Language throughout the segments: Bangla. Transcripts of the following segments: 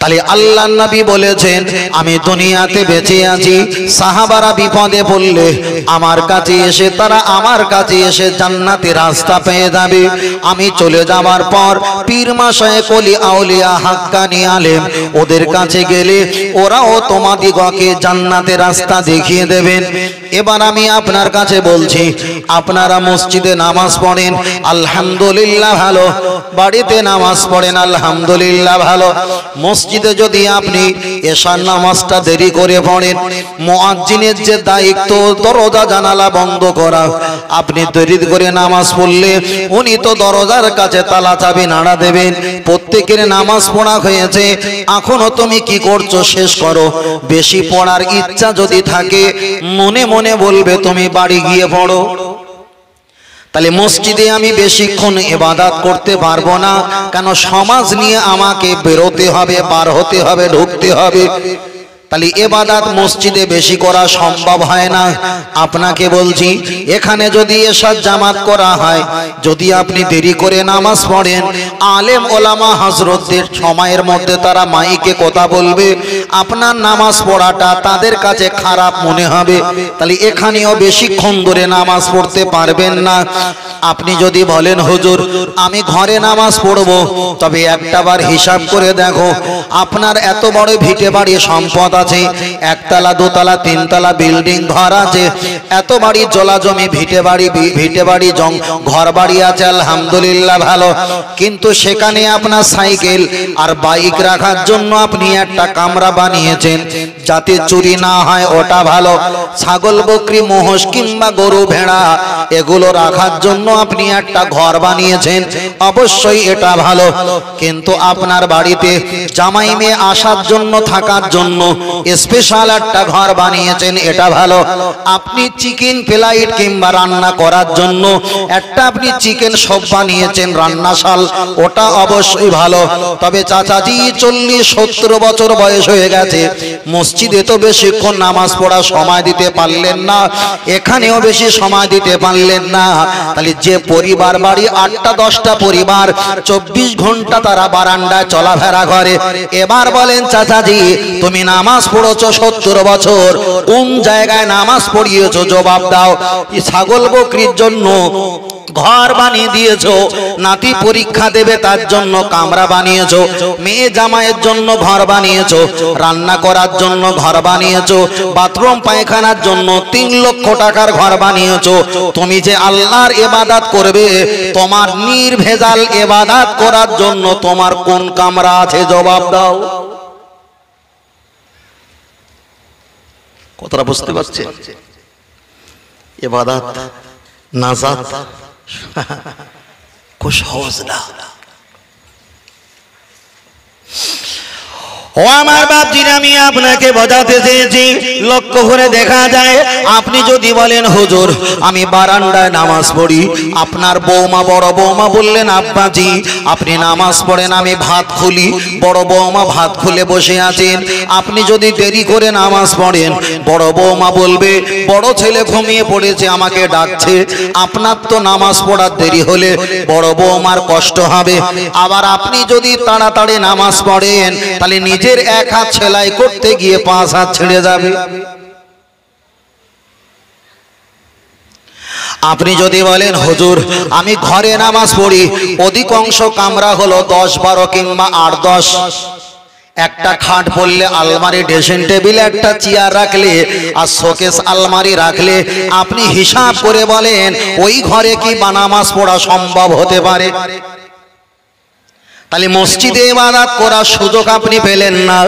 তাহলে আল্লাহর নবী বলেছেন আমি দুনিয়াতে বেঁচে আছি, সাহাবারা বিপদে পড়লে আমার কাছে এসে তারা আমার কাছে এসে জান্নাতের রাস্তা পেয়ে যাবে। আমি চলে যাওয়ার পর পীর মাশায়েখ ওলি আউলিয়া হাক্কানি আলেম ওদের কাছে গেলে ওরাও তোমাদিগকে জান্নাতের রাস্তা দেখিয়ে দেবেন। এবার আমি আপনার কাছে বলছি, আপনারা মসজিদে নামাজ পড়েন আলহামদুলিল্লাহ ভালো, বাড়িতে নামাজ পড়েন আলহামদুলিল্লাহ ভালো। মসজিদে যদি আপনি এশার নামাজটা দেরি করে পড়েন, মুয়াজ্জিনের যে দায়িত্ব দরজা জানালা বন্ধ করা, আপনি দেরি করে নামাজ পড়লে উনি তো দরজার কাছে তালা চাবি নাড়া দেবেন। প্রত্যেকের নামাজ পড়া হয়েছে, এখনো তুমি কি করছো শেষ করো। বেশি পড়ার ইচ্ছা যদি থাকে মনে মনে বলবে তুমি বাড়ি গিয়ে পড়ো। তাহলে মসজিদে আমি বেশিক্ষণ ইবাদত করতে পারবো না, কেন সমাজ নিয়ে আমাকে বেরোতে হবে, পার হতে হবে, ঢুকতে হবে। তাহলে ইবাদত মসজিদে বেশি করা সম্ভব হয় না। আপনাকে বলছি এখানে যদি এশার জামাত করা হয়, যদি আপনি দেরি করে নামাজ পড়েন, আলেম ওলামা হযরতদের সময়ের মধ্যে তারা মাইকে কথা বলবে, আপনার নামাজ পড়াটা তাদের কাছে খারাপ মনে হবে। তাহলে এখানেও বেশিক্ষণ ধরে নামাজ পড়তে পারবেন না। আপনি যদি বলেন হুজুর আমি ঘরে নামাজ পড়বো, তবে একটাবার হিসাব করে দেখো, আপনার এত বড় ভিটে বাড়ি সম্পদ আছে, একতলা দোতলা তিনতলা বিল্ডিং ঘর আছে, এত বাড়ি জলা জমি ভিটে বাড়ি ঘর বাড়ি আছে আলহামদুলিল্লাহ ভালো, কিন্তু সেখানে আপনার সাইকেল আর বাইক রাখার জন্য আপনি একটা কামরা বানিয়েছেন যাতে চুরি না হয়, ওটা ভালো। ছাগল বকরি মোষ কিংবা গরু ভেড়া এগুলো রাখার জন্য আপনি একটা ঘর বানিয়েছেন, অবশ্যই এটা ভালো। কিন্তু আপনার বাড়িতে জামাই মেয়ে আসার জন্য থাকার জন্য স্পেশাল একটা ঘর বানিয়েছেন, এটা ভালো। আপনি চিকেন ফ্লাইট কিংবা রান্না করার জন্য একটা আপনি চিকেন শপ বানিয়েছেন রান্নাশাল, ওটা অবশ্যই ভালো। তবে চাচাজি 40-70 বছর বয়স হয়ে গেছে, মসজিদে তো বেশিক্ষণ নামাজ পড়া সময় দিতে পারলেন না, এখানেও বেশি সময় দিতে পারলেন না। তাহলে যে পরিবার বাড়ি 8টা-10টা পরিবার 24 ঘন্টা তারা বারান্দায় চলাফেরা করে, এবার বলেন চাচাজি তুমি নামাজ পড়েছো 70 বছর, কোন জায়গায় নামাজ পড়িয়েছো জবাব দাও। ছাগল বকরির জন্য ঘর বানিয়ে দিয়েছো, নাতি পরীক্ষা দেবে তার জন্য কামরা বানিয়েছো, মেয়ে জামাইয়ের জন্য ঘর বানিয়েছো, রান্না করার জন্য ঘর বানিয়েছো, বাথরুম পায়খানার জন্য 3 লক্ষ টাকার ঘর বানিয়েছো। তুমি যে আল্লাহর ইবাদত করবে, তোমার নির্ভেজাল ইবাদত করার জন্য তোমার কোন কামরা আছে জবাব দাও। কথাটা বুঝতে পারছেন? ইবাদত নাজাত খুব সহজ না। ও আমার বাপজিরা, আমি আপনাকে বোঝাতে চেয়েছি, লক্ষ্য করে দেখা যায় আপনি যদি বলেন হুজুর আমি বারান্দায় নামাজ পড়ি, আপনার বৌমা বড় বৌমা বললেন আব্বাজি আপনি নামাজ পড়েন, আমি ভাত খুলি, বড় বৌমা ভাত খুলে বসে আছেন। আপনি যদি দেরি করে নামাজ পড়েন, বড় বৌমা বলবে বড় ছেলে ঘুমিয়ে পড়েছে আমাকে ডাকছে। আপনার তো নামাজ পড়ার দেরি হলে বড় বৌমার কষ্ট হবে। আবার আপনি যদি তাড়াতাড়ি নামাজ পড়েন, তাহলে নিজের এক হাত সেলাই করতে গিয়ে 5 হাত ছেড়ে যাবে। আপনি যদি বলেন হুজুর আমি ঘরে নামাজ পড়ি, অধিকাংশ কামরা হলো 10-12 কিংবা 8-10, একটা খাট পড়লে, আলমারি ড্রেসিং টেবিলে একটা চেয়ার রাখলে আর শোকেস আলমারি রাখলে, আপনি হিসাব করে বলেন ওই ঘরে কি নামাজ পড়া সম্ভব হতে পারে? তাহলে মসজিদে ইবাদত করার সুযোগ আপনি পেলেন না,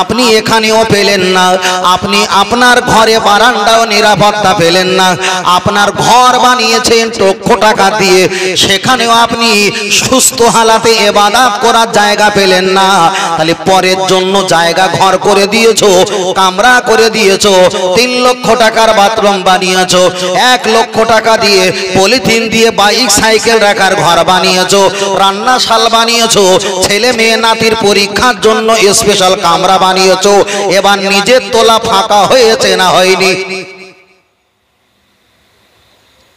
আপনি এখানেও পেলেন না, আপনি আপনার ঘরে বারান্দাও নিরাপত্তা পেলেন না, আপনার ঘর বানিয়েছেন লক্ষ টাকা দিয়ে, সেখানেও আপনি সুস্থ হালাতে ইবাদত করার জায়গা পেলেন না। তাহলে পরের জন্য জায়গা ঘর করে দিয়েছো, কামরা করে দিয়েছো, 3 লক্ষ টাকার বাথরুম বানিয়েছো, 1 লক্ষ টাকা দিয়ে পলিথিন দিয়ে বাইক সাইকেল রাখার ঘর বানিয়েছো, রান্নাশাল বানিয়েছো, ছেলে মেয়ে নাতির পরীক্ষার জন্য স্পেশাল কামরা বানিয়েছো। এবার নিজের তোলা ফাঁকা হয়েছে না হয়নি?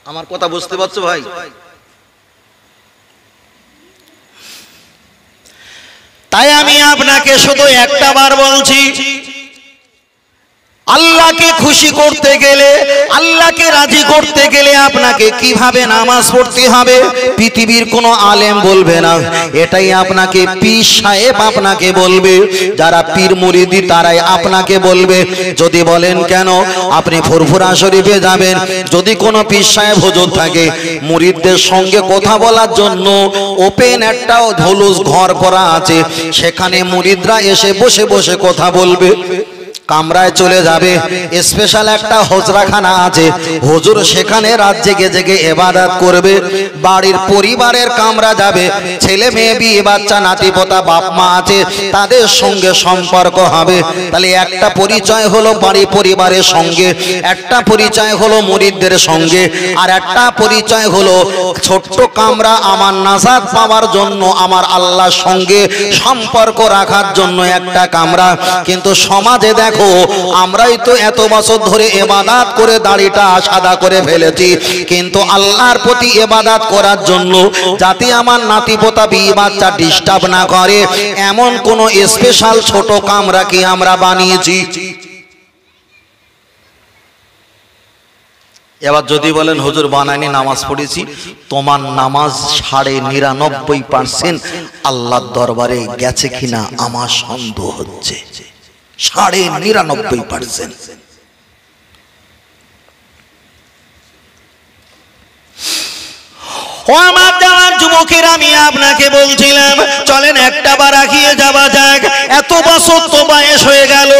আমার কথা বুঝতে পারছো ভাই? তাই আমি আপনাকে শুধু একটা বার বলছি, আল্লাহকে খুশি করতে গেলে, আল্লাহকে রাজি করতে গেলে আপনাকে কিভাবে নামাজ পড়তে হবে পৃথিবীর কোনো আলেম বলবে না, এটাই আপনাকে পীর সাহেব আপনাকে বলবে। যারা পীর মুরিদি তারাই আপনাকে বলবে। যদি বলেন কেন, আপনি ফুরফুরা শরীফে যাবেন, যদি কোনো পীর সাহেব হুজুর থাকে, মুরিদদের সঙ্গে কথা বলার জন্য ওপেন একটা ধলুস ঘর করা আছে, সেখানে মুরিদরা এসে বসে বসে কথা বলবে। কামরায় চলে যাবে, স্পেশাল একটা হজরাখানা আছে, হুজুর সেখানে রাত জেগে জেগে ইবাদত করবে। বাড়ির পরিবারের কামরা যাবে, ছেলে মেয়ে বিয়ে বাচ্চা নাতি পোতা বাপ মা আছে, তাদের সঙ্গে সম্পর্ক হবে। তাহলে একটা পরিচয় হলো বাড়ি পরিবারের সঙ্গে, একটা পরিচয় হলো মুরিদদের সঙ্গে, আর একটা পরিচয় হলো ছোট্ট কামরা আমার নাজাত পাওয়ার জন্য, আমার আল্লাহর সঙ্গে সম্পর্ক রাখার জন্য একটা কামরা। কিন্তু সমাজে দেখো, আমরাই তো এত বছর ধরে ইবাদত করে দাড়িটা সাদা করে ফেলেছি, কিন্তু আল্লাহর প্রতি ইবাদত করার জন্য যাতে আমার নাতি পোতা বিয়ে বাচ্চা ডিস্টার্ব না করে, এমন কোন স্পেশাল ছোট কামরা কি আমরা বানিয়েছি? এবার যদি বলেন হুজুর বানাইনি, নামাজ পড়েছি, তোমার নামাজ 99.% আল্লাহর দরবারে গেছে কিনা আমার সন্দেহ হচ্ছে। 99.% ও আমার জানার যুবকের, আমি আপনাকে বলছিলাম চলেন একটা বার আগিয়ে যাওয়া যাক। এত বছর তো বয়স হয়ে গেল,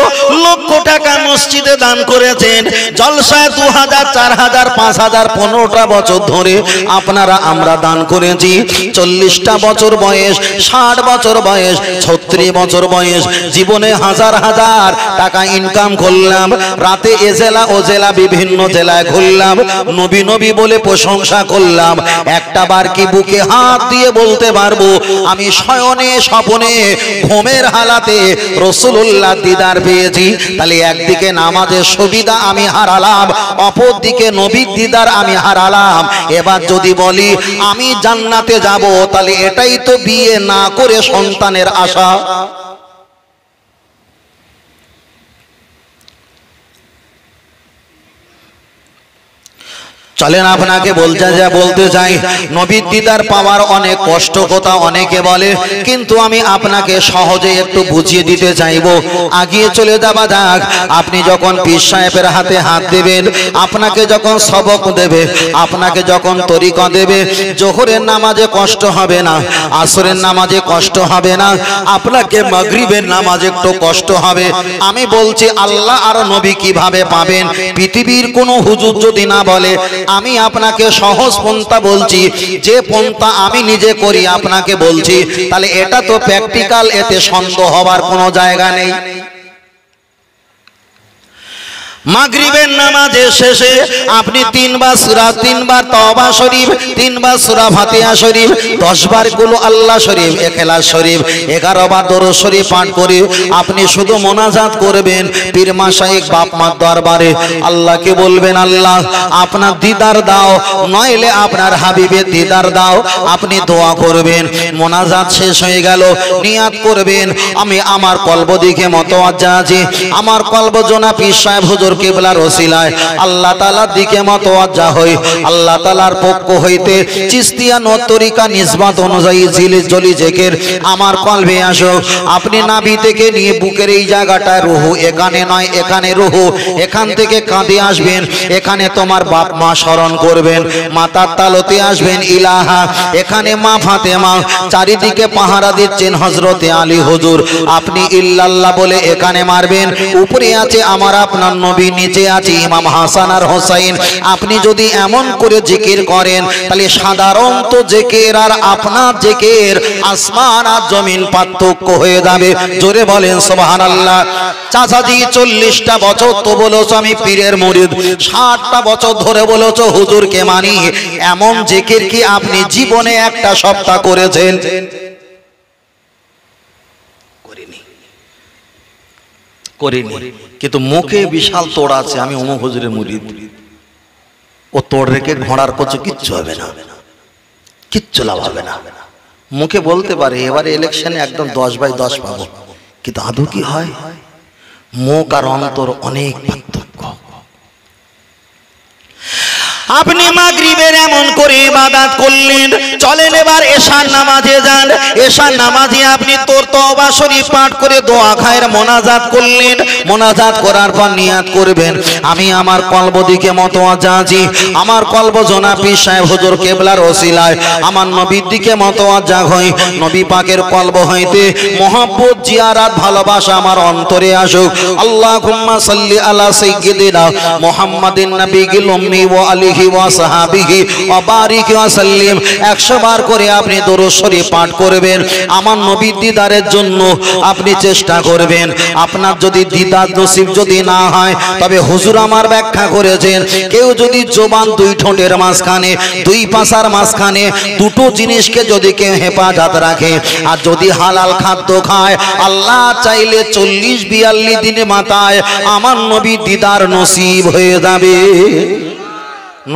লক্ষ টাকা মসজিদে দান করেছেন, জলসায় 2000, 4000, 5000, 15টা বছর ধরে আপনারা আমরা দান করেছি। 40টা বছর বয়স, 60 বছর বয়স, 36 বছর বয়স, জীবনে হাজার হাজার টাকা ইনকাম করলাম। রাতে এ জেলা ও জেলা বিভিন্ন জেলায় ঘুরলাম, নবী নবী বলে প্রশংসা করলাম। একটা বার কি বুকে হাত দিয়ে বলতে পারবো আমি শয়নে স্বপনে ঘুমের হালাতে রাসূলুল্লাহ দিদার পেয়েছি? তাহলে একদিকে নামাজের সুবিধা আমি হারালাম, অপর দিকে নবীর দিদার আমি হারালাম। এবার যদি বলি আমি জান্নাতে যাব, তাহলে এটাই তো বিয়ে না করে সন্তানের আশা। চলেন আপনাকে বলতে চাই, নবীর দিদার পাওয়ার অনেক কষ্ট কথা অনেকে বলে, কিন্তু আমি আপনাকে সহজে একটু বুঝিয়ে দিতে চাইবো। আগিয়ে চলে যাওয়া যাক। আপনি যখন পীর সাহেবের হাতে হাত দেবেন, আপনাকে যখন সবক দেবে, আপনাকে যখন তরিকা দেবে, জোহরের নামাজে কষ্ট হবে না, আসরের নামাজে কষ্ট হবে না, আপনাকে মাগরিবের নামাজে একটু কষ্ট হবে। আমি বলছি আল্লাহ আর নবী কিভাবে পাবেন? পৃথিবীর কোনো হুজুর যদি না বলে, আমি আপনাকে সহজ পন্থা বলছি, যে পন্থা আমি নিজে করি আপনাকে বলছি, তাহলে এটা তো প্র্যাকটিক্যাল, এতে সন্দেহ হবার কোনো জায়গা নেই। মাগরিবের নামাজের শেষে আপনি 3 বার সূরা, 3 বার তওবা শরীফ, 3 বার সূরা ফাতিহা শরীফ, 10 বার কুল আল্লাহ শরীফ, ইখলাস শরীফ, 11 বার দরুদ শরীফ পাঠ করে আপনি শুধু মোনাজাত করবেন পীর মাশায়েখ বাপ মার দরবারে। আল্লাহকে বলবেন, আল্লাহ আপনার দিদার দাও, নইলে আপনার হাবিবের দিদার দাও। আপনি দোয়া করবেন, মোনাজাত শেষ হয়ে গেল, নিয়াত করবেন আমি আমার কলব দিকে মতওয়াজ্জা আছি, আমার কলব জোনা পীর সাহেব হুজুর কিবলার ওসিলায় আল্লাহ তাআলার দিকে মতওয়াজ্জা হই। আল্লাহ তাআলার পক্ষ হইতে চিশতিয়া তরিকা নিসবত অনুযায়ী জলি জেকের আমার কলবে আসো। আপনি নাভি থেকে নিয়ে বুকের এই জায়গাটায় রুহু, এখানে নয় এখানে রুহু, এখান থেকে কাঁধে আসবেন, এখানে তোমার বাপ মা স্মরণ করবেন, মাতার তালতে আসবেন ইলাহা, এখানে মা ফাতেমা, চারিদিকে পাহারা দিচ্ছেন হযরতে আলী হুজুর। আপনি ইল্লাল্লাহ বলে এখানে মারবেন, উপরে আছে আমার আপনার নবী, নিচে আছে ইমাম হাসান আর হোসেন। আপনি যদি এমন করে জিকির করেন, তাহলে সাধারণত জিকির আর আপনার জিকির আসমান আর জমিন পার্থক্য হয়ে যাবে। জোরে বলেন সুবহানাল্লাহ। চাচাজি 40টা বছর তো বলেছো আমি পীরের মুরিদ, 60টা বছর ধরে বলেছো হুজুরকে মানি, এমন জিকির কি আপনি জীবনে একটা সপ্তাহ করেছেন? করিনি। কিন্তু মুখে বিশাল তোড় আছে, আমি অমুক হুজুরের মুরিদ। ও তোড় রেখে ঘোড়ার কচু কিচ্ছু হবে না, কিচ্ছু লাভ হবে না। মুখে বলতে পারে এবারে ইলেকশনে একদম 10/10 পাবো, কিন্তু আদৌ কি হয়? মুখ আর অন্তর অনেক পার্থক্য। আপনি মাগরিবের এমন করে ইবাদত করলেন, চলেন এবার এশার নামাজে যান। এশার নামাজে আপনি তোর তওবা শরীফ পাঠ করে দোয়া খায়ের মোনাজাত করলেন। মোনাজাত করার পর নিয়াত করবেন, আমি আমার কলব দিকে মতওয়াজ্জা আছি, আমার কলব জনাব পীর সাহেব হুজুর কেবলার ওসিলায় আমার নবীর দিকে মতওয়াজ্জা হই। নবী পাকের কলব হইতে মহব্বত, জিয়ারত, ভালোবাসা আমার অন্তরে আসুক। আল্লাহুম্মা সাল্লি আলা সাইয়্যিদিনা মুহাম্মাদিন নবিয়িল উম্মি ওয়া আলিহি ওয়া সাহাবিহি ওয়া বারিক ওয়া সাল্লিম। 100 বার করে আপনি দরুদ শরীফ পাঠ করবেন। আমার নবীর দিদারের জন্য আপনি চেষ্টা করবেন। আপনার যদি দিদার নসিব যদি না হয়, তবে হুজুর আমার ব্যাখ্যা করেছেন, কেউ যদি জবান দুই ঠোঁটের মাঝখানে, দুই পাশার মাঝখানে দুটো জিনিসকে যদি কেউ হেফাজত রাখে, আর যদি হালাল খাদ্য খায়, আল্লাহ চাইলে 40-42 দিনে মাথায় আমার নবীর দিদার নসিব হয়ে যাবে।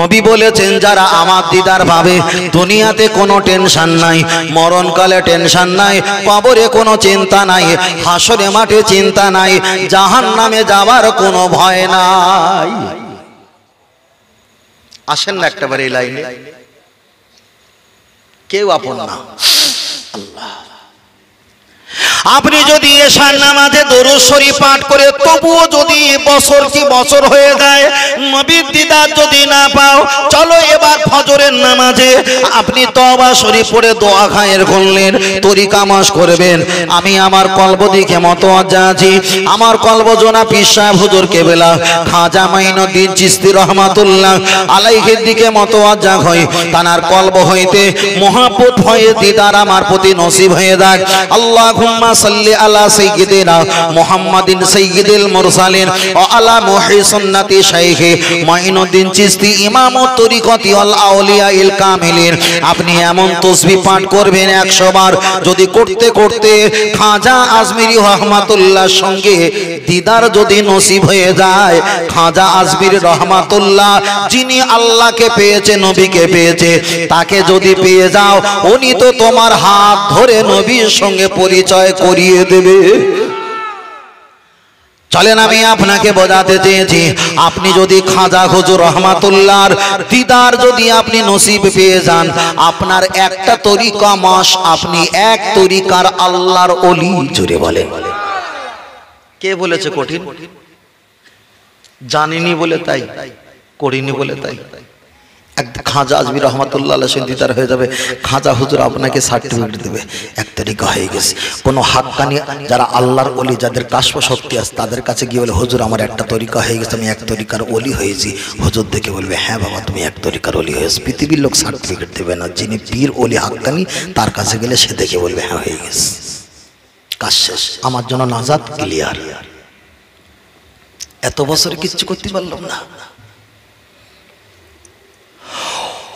নবী বলেছেন, যারা আমার দিদার পাবে দুনিয়াতে কোনো টেনশন নাই, মরণকালে টেনশন নাই, কবরে কোনো চিন্তা নাই, হাসরে মাঠে চিন্তা নাই, জাহান্নামে যাওয়ার কোনো ভয় নাই। আসেন না একটাবার এই লাইনে, কেউ আপন না। আল্লাহ, আপনি যদি এশার নামাজে দরুদ শরীফ পাঠ করে তবুও যদি বছর কি বছর হয়ে যায়, নবীর দিদার যদি না পাও, চলো এবার ফজরের নামাজে আপনি তওবা শরীফ পড়ে দোয়া খায়ের করলেন, তরিকা মাস করবেন। আমি আমার কলব দিকে মতওয়াজ্জা আছি, আমার কলব জনাব পীর সাহেব হুজুর কেবলা খাজা মাইনুদ্দিন চিশতি রহমাতুল্লাহ আলাইহির দিকে মতওয়াজ্জা হই। তানার কলব হইতে মহব্বত হয়ে দিদার আমার প্রতি নসিব হয়ে যাক। আল্লাহুম্মা সাল্লি আলা সাইয়্যিদিনা মুহাম্মাদিন সাইয়্যিদিল মুরসালিন ওয়া আলা মুহি সুন্নতি শাইখি মাইনুদ্দিন চিশতি ইমামুত তরিকতি ওয়াল আউলিয়াইল কামিলিন। আপনি এমন তাসবিহ পাঠ করবেন 100 বার, যদি করতে করতে খাজা আজমিরি রহমাতুল্লাহর সঙ্গে দিদার যদি নসিব হয়ে যায়, খাজা আজমিরি রহমাতুল্লাহ যিনি আল্লাহকে পেয়েছে, নবীকে পেয়েছে, তাকে যদি পেয়ে যাও, উনি তো তোমার হাত ধরে নবীর সঙ্গে পরিচয় করিয়ে দেবে। চলেন, আমি আপনাকে বোঝাতে চেয়েছি, আপনি যদি খাজা হুজুর রহমাতুল্লাহর দিদার যদি আপনি নসিব পেয়ে যান, আপনার একটা তরিকা মাস, আপনি এক তরিকার আল্লাহর ওলি। জোরে বলেন, কে বলেছে কঠিন? জানিনি বলে তাই, করিনি বলে তাই। খাজা আজমি রহমাতুল্লাহ আলাইহি দিদার হয়ে যাবে, খাজা হুজুর আপনাকে সার্টিফিকেট দেবে, এক তরিকা হয়ে গেছে। কোনো হাক্কানি যারা আল্লাহর ওলি, যাদের কাশফ শক্তি আছে, তাদের কাছে গিয়ে বলে, হুজুর আমার একটা তরিকা হয়ে গেছে, আমি এক তরিকার ওলি হয়েছি। হুজুর দেখে বলবে, হ্যাঁ বাবা তুমি এক তরিকার ওলি হয়েছে। পৃথিবীর লোক সার্টিফিকেট দেবে না, যিনি পীর ওলি হাক্কানি তার কাছে গেলে সে দেখে বলবে, হ্যাঁ হয়ে গেছে, কাজ শেষ, আমার জন্য নাজাত ক্লিয়ার। এত বছরে কিচ্ছু করতে পারলাম না।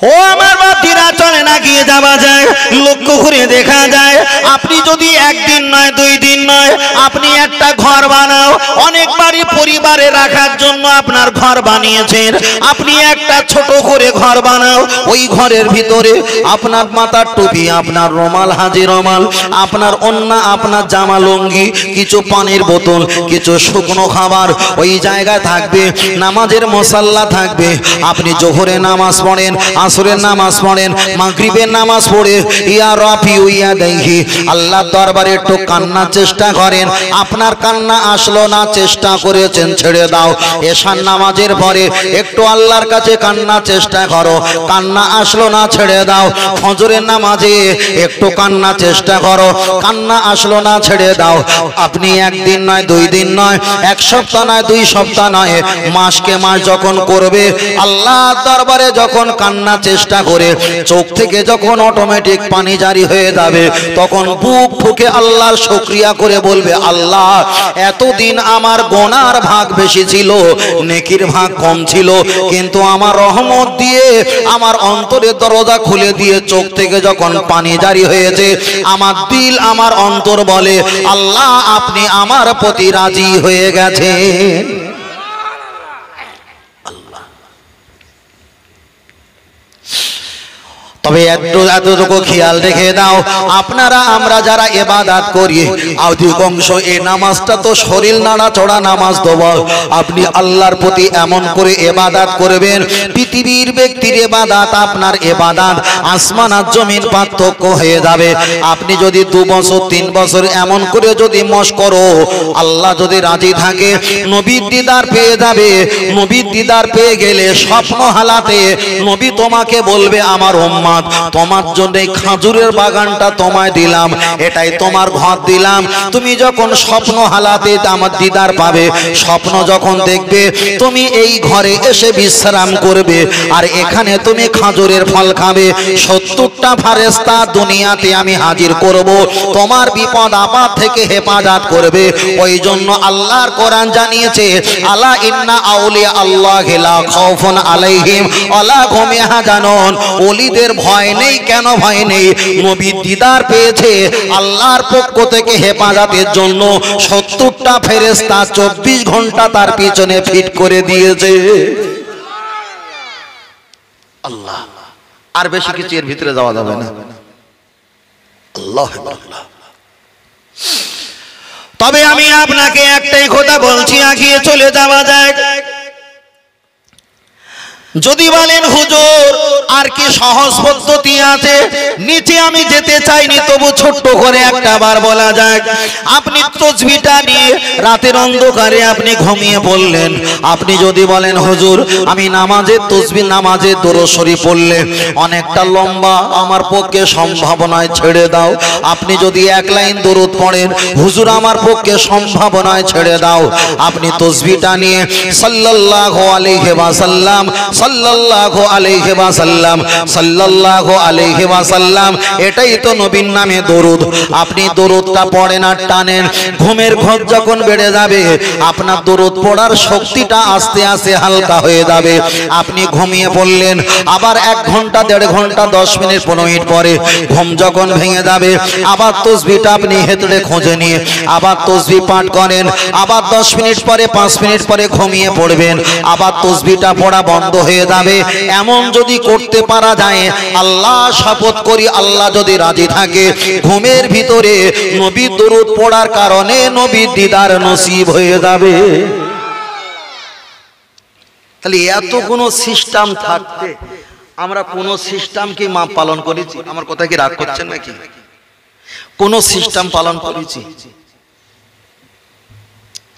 ও আমার বাতিরা, চলে না গিয়ে যাওয়া যায়, লক্ষ্য করে দেখা যায়, আপনি যদি একদিন নয়, 2 দিন নয়, আপনি একটা ঘর বানাও, অনেক বাড়ি পরিবারে রাখার জন্য আপনার ঘর বানিয়েছেন, আপনি একটা ছোট করে ঘর বানাও, ওই ঘরের ভিতরে আপনার মাথার টুপি, আপনার রুমাল, হাজি রুমাল, আপনার ওন্না, আপনার জামা লুঙ্গি, কিছু পানির বোতল, কিছু শুকনো খাবার ওই জায়গায় থাকবে, নামাজের মুসাল্লা থাকবে। আপনি জোহরে নামাজ পড়েন, আসরের নামাজ পড়েন, মাগরিবের নামাজ পড়ে ইয়া রাফিউ ইয়া দাইহি আল্লাহর দরবারে একটু কান্নার চেষ্টা করেন। আপনার কান্না আসলো না, চেষ্টা করেছেন, ছেড়ে দাও। এশার নামাজের পরে একটু আল্লাহর কাছে কান্নার চেষ্টা করো, কান্না আসলো না, ছেড়ে দাও। ফজরের নামাজে একটু কান্না চেষ্টা করো, কান্না আসলো না, ছেড়ে দাও। আপনি একদিন নয়, 2 দিন নয়, 1 সপ্তাহ নয়, 2 সপ্তাহ নয়, মাসকে মাস যখন করবে, আল্লাহর দরবারে যখন কান্না চেষ্টা করে চোখ থেকে যখন অটোমেটিক পানি জারি হয়ে যাবে, তখন বুক ফুঁকে আল্লাহর শুকরিয়া করে বলবে, আল্লাহ এতদিন আমার গুনার ভাগ বেশি ছিল, নেকির ভাগ কম ছিল, কিন্তু আমার রহমত দিয়ে আমার অন্তরের দরজা খুলে দিয়ে চোখ থেকে যখন পানি জারি হয়েছে, আমার দিল, আমার অন্তর বলে, আল্লাহ আপনি আমার প্রতি রাজি হয়ে গেছেন। তবে এতটুকু খেয়াল রেখে দাও, আপনারা আমরা যারা ইবাদত করি অধিকাংশ এই নামাজটা তো শরীর নাড়াচড়া নামাজ দেবো। আপনি আল্লাহর প্রতি এমন করে ইবাদত করবেন, পৃথিবীর ব্যক্তির ইবাদত আপনার ইবাদত আসমান আর জমিন পার্থক্য হয়ে যাবে। আপনি যদি 2 বছর 3 বছর এমন করে যদি মশ করো, আল্লাহ যদি রাজি থাকে নবীর দিদার পেয়ে যাবে। নবীর দিদার পেয়ে গেলে স্বপ্ন হালাতে নবী তোমাকে বলবে, আমার উম্মত তোমার জন্য এই খেজুরের বাগানটা তোমায় দিলাম, এটাই তোমার ঘর দিলাম। তুমি যখন স্বপ্ন হালাতে আমার দিদার পাবে, স্বপ্ন যখন দেখবে তুমি এই ঘরে এসে বিশ্রাম করবে আর এখানে তুমি খেজুরের ফল খাবে। 70টা ফেরেশতা দুনিয়াতে আমি হাজির করব, তোমার বিপদ আপদ থেকে হেফাজত করবে। ওই জন্য আল্লাহর কোরআন জানিয়েছে, আলা ইন্না আউলিয়া আল্লাহি লা খাউফুন আলাইহিম ওয়ালা হুম ইয়াহজানুন। ওলিদের ভয় নেই। কেন ভয় নেই? নবী দিদার পেয়েছে, আল্লাহর পক্ষ থেকে হেফাজতের জন্য 70টা ফেরেশতা 24 ঘন্টা তার পিছনে ফিট করে দিয়েছে। আল্লাহ, আর বেশি কিছু এর ভিতরে যাওয়া যাবে না। আল্লাহ আল্লাহ। তবে আমি আপনাকে একটাই কথা বলছি, আগিয়ে চলে যাওয়া যায়। যদি বলেন হুজুর আর কি সহজ পদ্ধতি আছে, নিচে আমি যেতে চাইনি, তবু ছোট্ট করে একটা বার বলা যায়। আপনি তাসবিহটা নিয়ে রাতের অন্ধকারে আপনি ঘুমিয়ে পড়লেন। আপনি যদি বলেন হুজুর আমি নামাজের তাসবিহ নামাজের দরুদ শরীফ পড়লে অনেকটা লম্বা, আমার পক্ষে সম্ভব নয়, ছেড়ে দাও। আপনি যদি 1 লাইন দরুদ পড়েন, হুজুর আমার পক্ষে সম্ভব নয়, ছেড়ে দাও। আপনি তাসবিহটা নিয়ে সাল্লাল্লাহু আলাইহি ওয়াসাল্লাম সাল্লাল্লাহু আলাইহি ওয়াসাল্লাম সাল্লাল্লাহু আলাইহি ওয়াসাল্লাম, এটাই তো নবীর নামে দরুদ। আপনি দরুদটা পড়েন আর টানেন, ঘুমের ঘোর যখন বেড়ে যাবে আপনার দরুদ পড়ার শক্তিটা আস্তে আস্তে হালকা হয়ে যাবে। আপনি ঘুমিয়ে পড়লেন, আবার 1 ঘন্টা 1.5 ঘন্টা 10 মিনিট 15 মিনিট পরে ঘুম যখন ভেঙে যাবে, আবার তাসবিহটা আপনি হেতড়ে খুঁজে নিয়ে আবার তাসবিহ পাঠ করেন। আবার 10 মিনিট পরে 5 মিনিট পরে ঘুমিয়ে পড়বেন, আবার তাসবিহটা পড়া বন্ধ হয়ে যাবে। এমন যদি করতে পারা যায়, আল্লাহ শপথ করি আল্লাহ যদি রাজি থাকে, ঘুমের ভিতরে নবীর দরুদ পড়ার কারণে নবীর দিদার নসিব হয়ে যাবে। তাহলে এত কোন সিস্টেম থাকতে আমরা কোন সিস্টেম কি মা পালন করেছি? আমার কথা কি রাগ করছেন নাকি? কোন সিস্টেম পালন করেছি?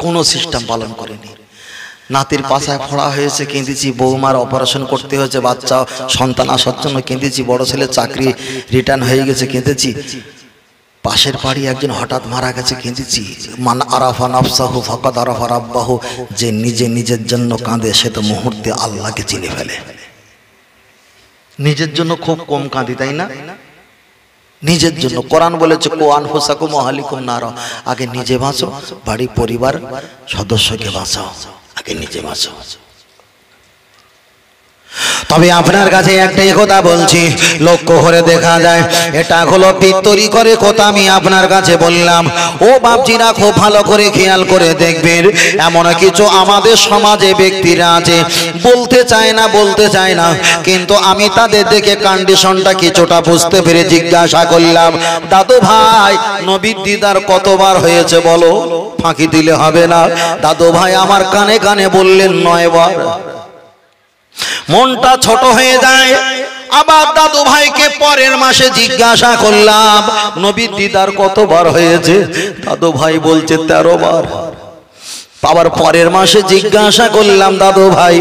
কোন সিস্টেম পালন করিনি। নাতির পাশায় ফোড়া হয়েছে কেঁদেছি, বৌমার অপারেশন করতে হয়েছে, বাচ্চা সন্তান আসার জন্য কেঁদেছি, বড় ছেলে চাকরি রিটার্ন হয়ে গেছে কেঁদেছি, পাশের বাড়ি একজন হঠাৎ মারা গেছে কেঁদেছি। মান আরাফা নাফসাহু ফাকাদ আরাফা রাব্বাহু, যে নিজে নিজের জন্য কাঁদে সে তো মুহূর্তে আল্লাহকে চিনে ফেলে। নিজের জন্য খুব কম কাঁদি, তাই না? নিজের জন্য কোরআন বলেছে কো আনফুসাকুম ওয়া আহলিকুম নারা, আগে নিজে বাঁচো, বাড়ি পরিবার সদস্যকে বাঁচাও, আগে নিজে বাঁচো। তবে আপনার কাছে একটাই কথা বলছি, লক্ষ্য করে দেখা যায় এটা হলো পিত্তরি করে কথা আমি আপনার কাছে বললাম। ও বাপজিরা খুব ভালো করে খেয়াল করে দেখবেন, এমন কিছু আমাদের সমাজে ব্যক্তিরা আছে বলতে চায় না, কিন্তু আমি তাদের দেখে কন্ডিশনটা কিছুটা বুঝতে পেরে জিজ্ঞাসা করলাম, দাদু ভাই নবীর দিদার কতবার হয়েছে বলো? ফাঁকি দিলে হবে না। দাদু ভাই আমার কানে কানে বললেন 9 বার। মনটা ছোট হয়ে যায়। আবার দাদু ভাইকে পরের মাসে জিজ্ঞাসা করলাম, নবীর দিদার কতবার হয়েছে? দাদু ভাই বলছে 13 বার। আবার পরের মাসে জিজ্ঞাসা করলাম, দাদু ভাই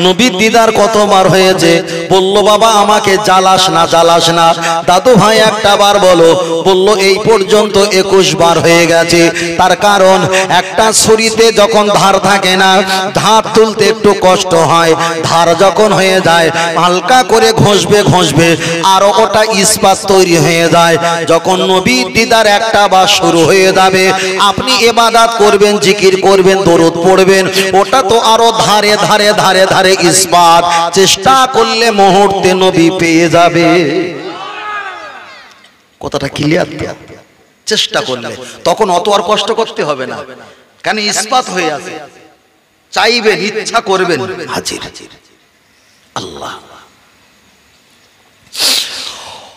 নবীর দিদার কতবার হয়েছে? বলল বাবা আমাকে জ্বালাস না। দাদু ভাই একটা বার বলো। বলল এই পর্যন্ত 21 বার হয়ে গেছে। তার কারণ একটা ছুরিতে যখন ধার থাকে না, ধার তুলতে একটু কষ্ট হয়, ধার যখন হয়ে যায় হালকা করে ঘষবে আর ওটা ইস্পাত তৈরি হয়ে যায়। যখন নবীর দিদার একটা বার শুরু হয়ে যাবে, আপনি ইবাদত করবেন, জিকির করবেন, দরুদ পড়বেন, ওটা তো আরো ধারে ধারে ধারে ধারে ইস্পাত। চেষ্টা করলে মুহূর্তে নবী পেয়ে যাবে। কথাটা ক্লিয়ার? চেষ্টা করলে তখন অত আর কষ্ট করতে হবে না, কেন ইস্পাত হয়ে আছে। চাইবেন, ইচ্ছা করবেন, হাজির। আল্লাহ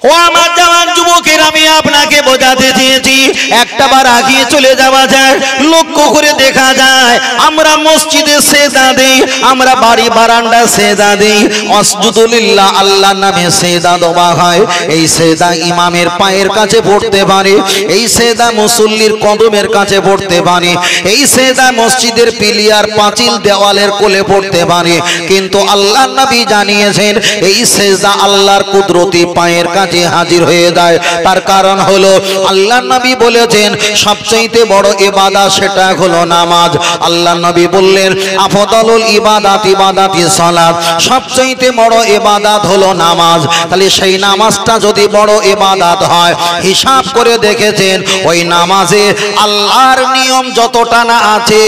ও আমার জওয়ান যুবকের, আমি আপনাকে বোঝাতে চেয়েছি একটা বার আগিয়ে চলে যাওয়া যায়, লক্ষ্য করে দেখা যায় আমরা মসজিদে সেজদা দেই, আমরা বাড়ি বারান্দা সেজদা দেই, আসজুদুলিল্লাহ আল্লাহর নামে সেজদা দেওয়া হয়। এই সেজদা ইমামের পায়ের কাছে পড়তে পারে, এই সেজদা মুসল্লির কদমের কাছে পড়তে পারে, এই সেজদা মসজিদের পিলিয়ার পাঁচিল দেওয়ালের কোলে পড়তে পারে, কিন্তু আল্লাহর নবী জানিয়েছেন এই সেজদা আল্লাহর কুদরতি পায়ের কাছে হাজির হয়ে যায়। তার কারণ হলো আল্লাহর নবী বলেছেন সবচেয়ে বড় ইবাদত সেটা হলো নামাজ। আল্লাহর নবী বললেন আফদালুল ইবাদাত ইবাদাতি সালাত, সবচেয়ে বড় ইবাদত হলো নামাজ। তাহলে সেই নামাজটা যদি বড় ইবাদত হয়, হিসাব করে দেখেছেন ওই নামাজে আল্লাহর নিয়ম যতটা না আছে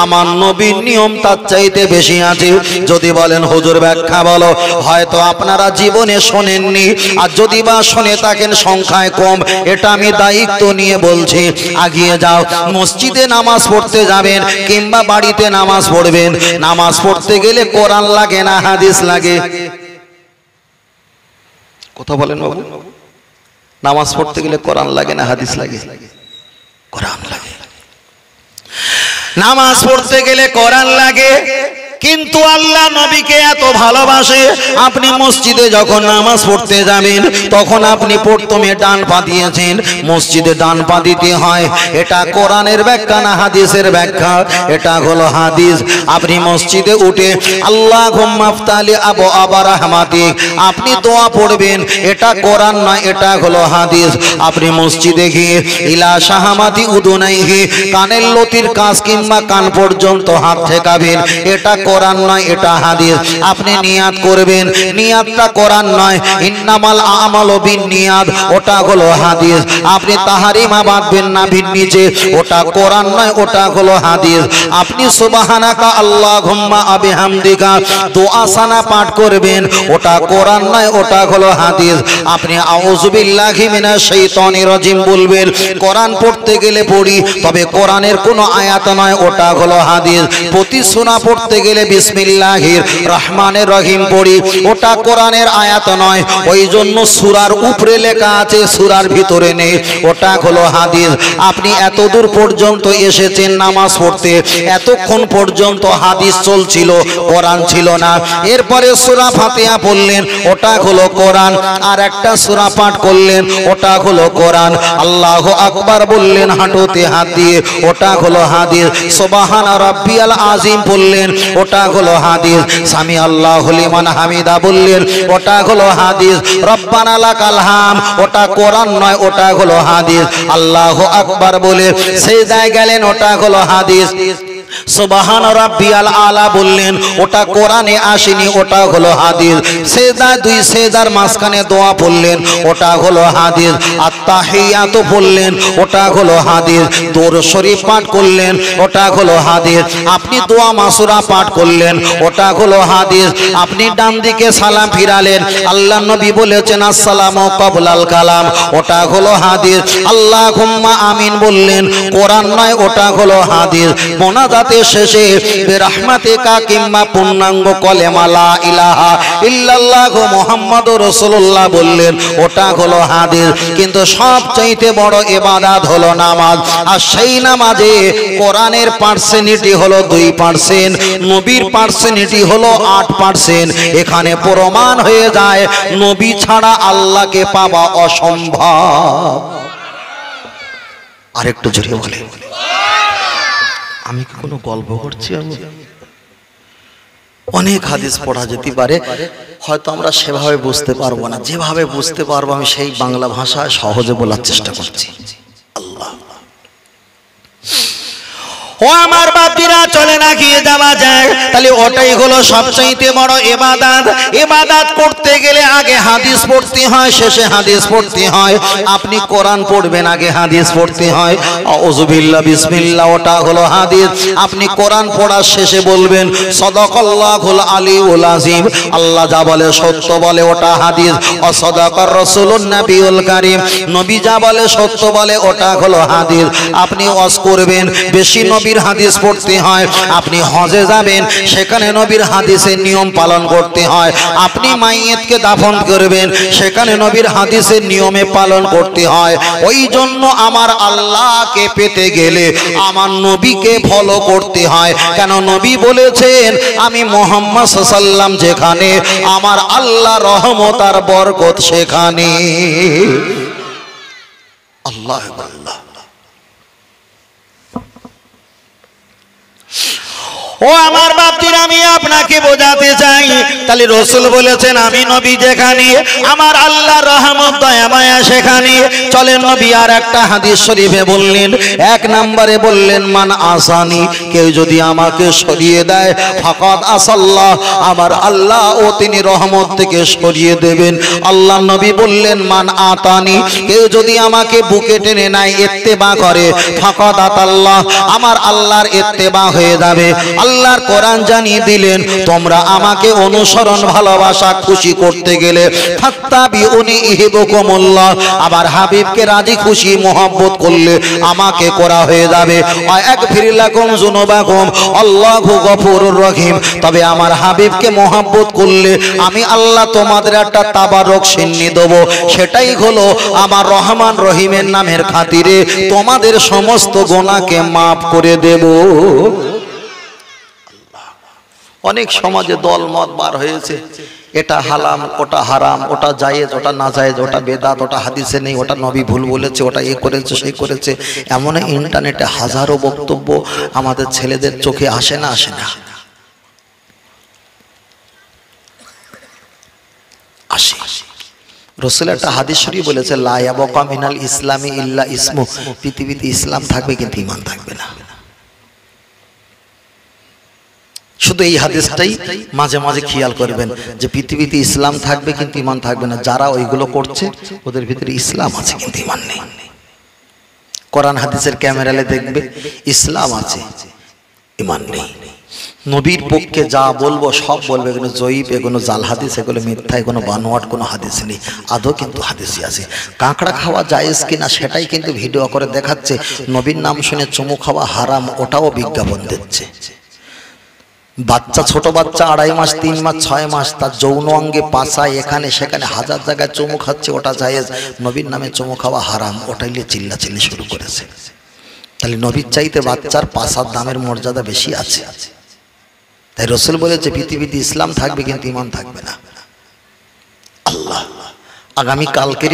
আমার নবীর নিয়ম তার চাইতে বেশি আছে। যদি বলেন হুজুর ব্যাখ্যা বলো, হয়তো আপনারা জীবনে শোনেননি, আর যদি বা শুনে থাকেন সংখ্যায় কম, এটা আমি দায়িত্ব নিয়ে বলছি। আগিয়ে যাও, মসজিদে নামাজ পড়তে যাবেন কিংবা বাড়িতে নামাজ পড়বেন, নামাজ পড়তে গেলে কোরআন লাগে না হাদিস লাগে? কথা বলেন বাবু, নামাজ পড়তে গেলে কোরআন লাগে না হাদিস লাগে? কোরআন লাগে। নামাজ পড়তে গেলে কোরআন লাগে, কিন্তু আল্লাহ নবীকে এত ভালোবাসে, আপনি মসজিদে যখন নামাজ পড়তে যাবেন তখন আপনি প্রথমে ডান পা দিয়েছেন, মসজিদে ডান পা দিতে হয়। এটা কোরআনের ব্যাখ্যা না হাদিসের ব্যাখ্যা? এটা হলো হাদিস। আপনি মসজিদে উঠে আল্লাহুম্মা আফতালি আবু আবা রাহমাতিক আপনি দোয়া পড়বেন, এটা কোরআন নয়, এটা হলো হাদিস। আপনি মসজিদে গিয়ে ইলা শাহামাতি উদুনাইহি কানের লতির কাছ কিংবা কান পর্যন্ত হাত ঠেকাবেন, এটা কোরআন নয়, এটা হাদিস। আপনি নিয়াত করবেন, নিয়াতটা কোরআন নয়, ইন্নামাল আমালু বিন্নিয়াত, ওটা হলো হাদিস। আপনি তাহারিমা বাঁধবেন নাভির নিচে, ওটা কোরআন নয়, ওটা হলো হাদিস। আপনি সুবহানাকা আল্লাহুম্মা বিহামদিকা দোয়া সানা পাঠ করবেন, ওটা কোরআন নয়, ওটা হলো হাদিস। আপনি আউযু বিল্লাহি মিনাশ শাইতানির রাজিম বলবেন, কোরআন পড়তে গেলে পড়ি, তবে কোরআনের কোনো আয়াত নয়, ওটা হলো হাদিস। প্রতি সূরা পড়তে গেলে বিসমিল্লাহির রহমানির রহিম পড়ি, ওটা কোরআনের আয়াত নয়, ওই জন্য সূরার উপরে লেখা আছে, সূরার ভিতরে নেই, ওটা হলো হাদিস। আপনি এত দূর পর্যন্ত এসেছেন নামাজ পড়তে, এতক্ষণ পর্যন্ত হাদিস চলছিল, কোরআন ছিল না। এরপরে সূরা ফাতিহা পড়লেন, ওটা হলো কোরআন, আর একটা সূরা পাঠ করলেন, ওটা হলো কোরআন। আল্লাহু আকবার বললেন হাঁটুতে হাত দিয়ে, ওটা হলো হাদিস। সুবহানা রাব্বিয়াল আযীম বললেন, ওটা হলো হাদিস। সামি আল্লাহু লিমান হামিদা বললেন, ওটা হলো হাদিস। রব্বানা লাকাল হাম, ওটা কোরআন নয়, ওটা হলো হাদিস। আল্লাহু আকবার বলে সিজদায় গেলেন, ওটা হলো হাদিস। সুবহান রাব্বিয়াল আলা বললেন, ওটা কোরআনে আসেনি, ওটা হলো হাদিস। সিজদা দুই সিজদার মাঝখানে দোয়া পড়লেন, ওটা হলো হাদিস। আত-তাহিয়াতু বললেন, ওটা হলো হাদিস। দরুদ শরীফ পাঠ করলেন, ওটা হলো হাদিস। আপনি দোয়া মাসুরা পাঠ করলেন, ওটা হলো হাদিস। আপনি ডান দিকে সালাম ফিরালেন, আল্লাহর নবী বলেছেন আসসালামু ক্বাবলাল কালাম, ওটা হলো হাদিস। আল্লাহুম্মা আমিন বললেন, কোরআন নয়, ওটা হলো হাদিস। মোনাজাতের শেষে বিরহমাতিকা কিংবা পূর্ণাঙ্গ কলেমা লা ইলাহা ইল্লাল্লাহু মুহাম্মাদুর রাসূলুল্লাহ বললেন, ওটা হলো হাদিস। কিন্তু সবচাইতে বড় ইবাদত হলো নামাজ, আর সেই নামাজে কোরআনের পার্সেন্টেজ হলো 2%, নবীর পার্সেন্টেজ হলো 8%। এখানে প্রমাণ হয়ে যায় নবী ছাড়া আল্লাহকে পাওয়া অসম্ভব। আরেকটু জোরে বলে, আমি কি কোনো গল্প করছি? আমি অনেক হাদিস পড়া যেতে পারে, হয়তো আমরা সেভাবে বুঝতে পারবো না, যেভাবে বুঝতে পারবো আমি সেই বাংলা ভাষায় সহজে বলার চেষ্টা করছি। আল্লাহ ও আমার বাপীরা, চলে না গিয়ে যাওয়া যায়, তাহলে ওটাই হলো সবচাইতে বড় ইবাদত। ইবাদত করতে গেলে আগে হাদিস পড়তে হয়, শেষে হাদিস পড়তে হয়। আপনি কোরআন পড়বেন, আগে হাদিস পড়তে হয়। আউযু বিল্লাহ বিসমিল্লাহ, ওটা হলো হাদিস। আপনি কোরআন পড়ার শেষে বলবেন সাদাকাল্লাহুল আলিউল আযীম, আল্লাহ যা বলে সত্য বলে, ওটা হাদিস। অসাদাকার রাসূলুন নবিউল কারীম, নবী যা বলে সত্য বলে, ওটা হলো হাদিস। আপনি ওয়াজ করবেন, বেশি নবী নবীর হাদিস পড়তে হয়, আপনি হজে যাবেন সেখানে নবীর হাদিসের নিয়ম পালন করতে হয়, আপনি মাইয়েতকে দাফন করবেন সেখানে নবীর হাদিসের নিয়মে পালন করতে হয়। ওই জন্য আমার আল্লাহকে পেতে গেলে আমার নবীকে ফলো করতে হয়। কেন নবী বলেছেন আমি মুহাম্মদ সাল্লাল্লাহু আলাইহি ওয়াসাল্লাম যেখানে আমার আল্লাহ রহমত আর বরকত সেখানে। আল্লাহ আল্লাহ। ও আমার বাপজির, আমি আপনাকে বোঝাতে চাই, তাহলে রাসূল বলেছেন আমি নবী যেখানে আমার আল্লাহ রহমত দয়া মায়া সেখানে। চলেন নবী আর একটা হাদিস শরীফে বললেন, এক নম্বরে বললেন মান আসানি, কেউ যদি আমাকে সরিয়ে দেয় ফাকাদ আসাল্লাহ, আমার আল্লাহ ও তিনি রহমত থেকে সরিয়ে দেবেন। আল্লাহ নবী বললেন মান আতানি, কেউ যদি আমাকে বুকে টেনে নেয় ইত্তেবা করে ফাকাদ আতাল্লাহ, আমার আল্লাহর ইত্তেবা হয়ে যাবে। আল্লাহর কোরআন জানিয়ে দিলেন তোমরা আমাকে অনুসরণ ভালোবাসা খুশি করতে গেলে ফাত্তাবিউনি ইহিবকুমুল্লাহ, আবার হাবিবকে রাজি খুশি মোহাব্বত করলে আমাকে করা হয়ে যাবে। ওয়াগফির লাকুম যুনুবাকুম আল্লাহু গফুরুর রহিম, তবে আমার হাবিবকে মোহাব্বত করলে আমি আল্লাহ তোমাদের একটা তাবারক সিন্নি দেব, সেটাই হলো আমার রহমান রহিমের নামের খাতিরে তোমাদের সমস্ত গুনাহকে মাফ করে দেব। অনেক সমাজে দল মত বার হয়েছে, এটা হালাম ওটা হারাম, ওটা জায়েজ ওটা না জায়েজ, ওটা বেদাত ওটা হাদিসে নেই, ওটা নবী ভুল বলেছে, ওটা এ করেছে সেই করেছে। এমন ইন্টারনেটে হাজারো বক্তব্য আমাদের ছেলেদের চোখে আসে না আসে না আসে। রাসূল একটা হাদিস শরীফ বলেছে লা ইয়াবকা মিনাল ইসলামি ইল্লা ইসমু, পৃথিবীতে ইসলাম থাকবে কিন্তু ঈমান থাকবে না। শুধু এই হাদিসটাই মাঝে মাঝে খেয়াল করবেন যে পৃথিবীতে ইসলাম থাকবে কিন্তু ঈমান থাকবে না। যারা ওইগুলো করছে ওদের ভিতরে ইসলাম আছে কিন্তু ঈমান নেই। কোরআন হাদিসের ক্যামেরালে দেখবে ইসলাম আছে ঈমান নেই। নবীর পক্ষে যা বলবো সব বলবে, এগুলো জয়ীব, এগুলো জাল হাদিস, এগুলো মিথ্যা, এগুলো বানোয়াট, কোনো হাদিস নেই। আদৌ কিন্তু হাদিসই আছে। কাঁকড়া খাওয়া জায়েজ কিনা সেটাই কিন্তু ভিডিও করে দেখাচ্ছে। নবীর নাম শুনে চুমু খাওয়া হারাম, ওটাও বিজ্ঞাপন দিচ্ছে। বাচ্চা, ছোট বাচ্চা 2.5 মাস 3 মাস 6 মাস, তার যৌন অঙ্গে পাছায় এখানে সেখানে হাজার জায়গায় চুমু খাচ্ছে, ওটা জায়েজ। নবীর নামে চুমু খাওয়া হারাম, ওটাই নিয়ে চিল্লাচিল্লি শুরু করেছে। তাহলে নবীর চাইতে বাচ্চার পাছার দামের মর্যাদা বেশি আছে। তাই রাসূল বলেছে পৃথিবীতে ইসলাম থাকবে কিন্তু ঈমান থাকবে না। আল্লাহ, আগামী কালকের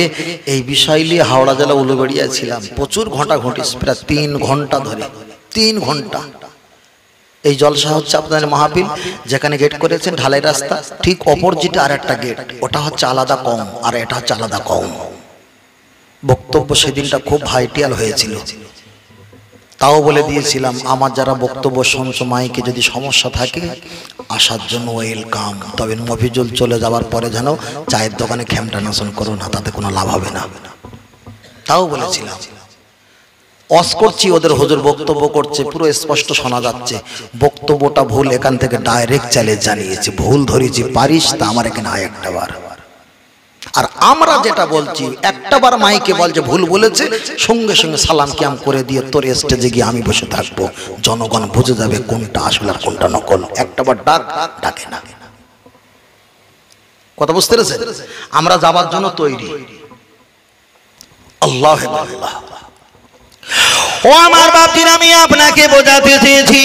এই বিষয় নিয়ে হাওড়া জেলা উলুবেড়িয়ায় ছিলাম, প্রচুর ঘটাঘটি, প্রায় 3 ঘন্টা ধরে, 3 ঘন্টা। এই জলসা হচ্ছে আপনাদের মাহফিল, যেখানে গেট করেছেন ঢালাই রাস্তা, ঠিক অপোজিটে আর একটা গেট, ওটা হচ্ছে আলাদা কম আর এটা হচ্ছে আলাদা কম। বক্তব্য সেদিনটা খুব ভাইটাল হয়েছিল। তাও বলে দিয়েছিলাম আমার যারা বক্তব্য শুনছো মাইকে যদি সমস্যা থাকে আসার জন্য ওয়েলকাম, তবে মফিজুল চলে যাওয়ার পরে যেন চায়ের দোকানে খেমটা নাশন করো না, তাতে কোনো লাভ হবে না। তাও বলেছিলাম। অস করছি, ওদের হুজুর বক্তব্য করছে, পুরো স্পষ্ট শোনা যাচ্ছে বক্তব্যটা ভুল, এখান থেকে ডাইরেক্ট চ্যালেঞ্জ জানিয়েছে, ভুল ধরেছি, পারিস তা আমার এখানে আয় একটা বার। আর আমরা যেটা বলছি একটা বার মাইকে বলছে ভুল বলেছে, সঙ্গে সঙ্গে সালাম কিয়াম করে দিয়ে তোর স্টেজে গিয়ে আমি বসে থাকবো, জনগণ বুঝে যাবে কোনটা আসল আর কোনটা নকল। একটা বার ডাকে না। কথা বুঝতে পেরেছেন? আমরা যাবার জন্য তৈরি। আল্লাহ আল্লাহ। ও আমার বাপজির, আমি আপনাকে বোঝাতে চেয়েছি,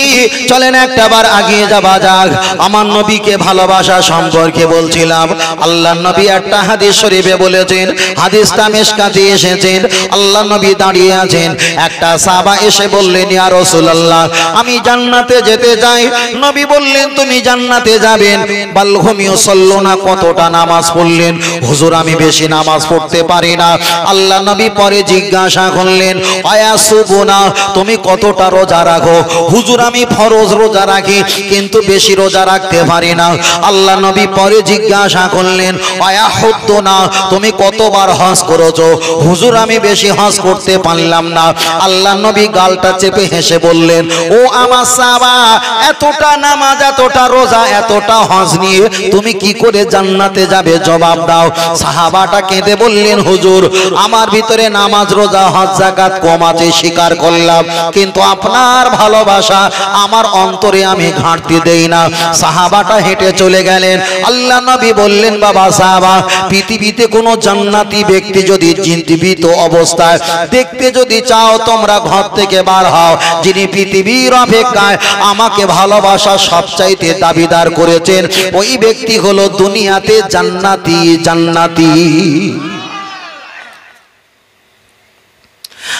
চলেন একটা বার আগিয়ে যাওয়া যাক। আমার নবীকে ভালোবাসা সম্পর্কে বলছিলাম। আল্লাহ নবী একটা হাদিস শরীফে বলেছেন, হাদিসটা মিশকাতে এসেছেন। আল্লাহ নবী দাঁড়িয়ে আছেন, একটা সাহাবা এসে বললেন ইয়া রাসূলুল্লাহ আমি জান্নাতে যেতে চাই। নবী বললেন তুমি জান্নাতে যাবেন, বালহুম ইউসাল্লুনা, কতটা নামাজ পড়লেন? হুজুর আমি বেশি নামাজ পড়তে পারি না। আল্লাহ নবী পরে জিজ্ঞাসা করলেন আয়াসুবুনা, তুমি কতটা রোজা রাখো? হুজুর আমি ফরজ রোজা রাখি কিন্তু বেশি রোজা রাখতে পারি না। আল্লাহ নবী পরে জিজ্ঞাসা করলেন আয়াহুদ্দুনা, তুমি কতবার হজ করেছো? হুজুর আমি বেশি হজ করতে পারলাম না। আল্লাহ নবী গালটা চেপে হেসে বললেন ও আমার সাহাবা, এতটা নামাজ এতটা রোজা এতটা হজ নিয়ে তুমি কি করে জান্নাতে যাবে? জবাব দাও। সাহাবাটা কেঁদে বললেন হুজুর আমার ভিতরে নামাজ রোজা হজ যাকাত কম আছে, আছে স্বীকার করলাম, কিন্তু আপনার ভালোবাসা আমার অন্তরে আমি ঘাটতি দেই না। সাহাবাটা হেঁটে চলে গেলেন। আল্লাহ নবী বললেন, বাবা সাহাবা, পৃথিবীতে কোনো জান্নাতি ব্যক্তি যদি জীবিত অবস্থায় দেখতে যদি চাও, তোমরা ঘর থেকে বার হও। যিনি পৃথিবীর অপেক্ষায় আমাকে ভালোবাসা সবচাইতে দাবিদার করেছেন, ওই ব্যক্তি হলো দুনিয়াতে জান্নাতি। জান্নাতি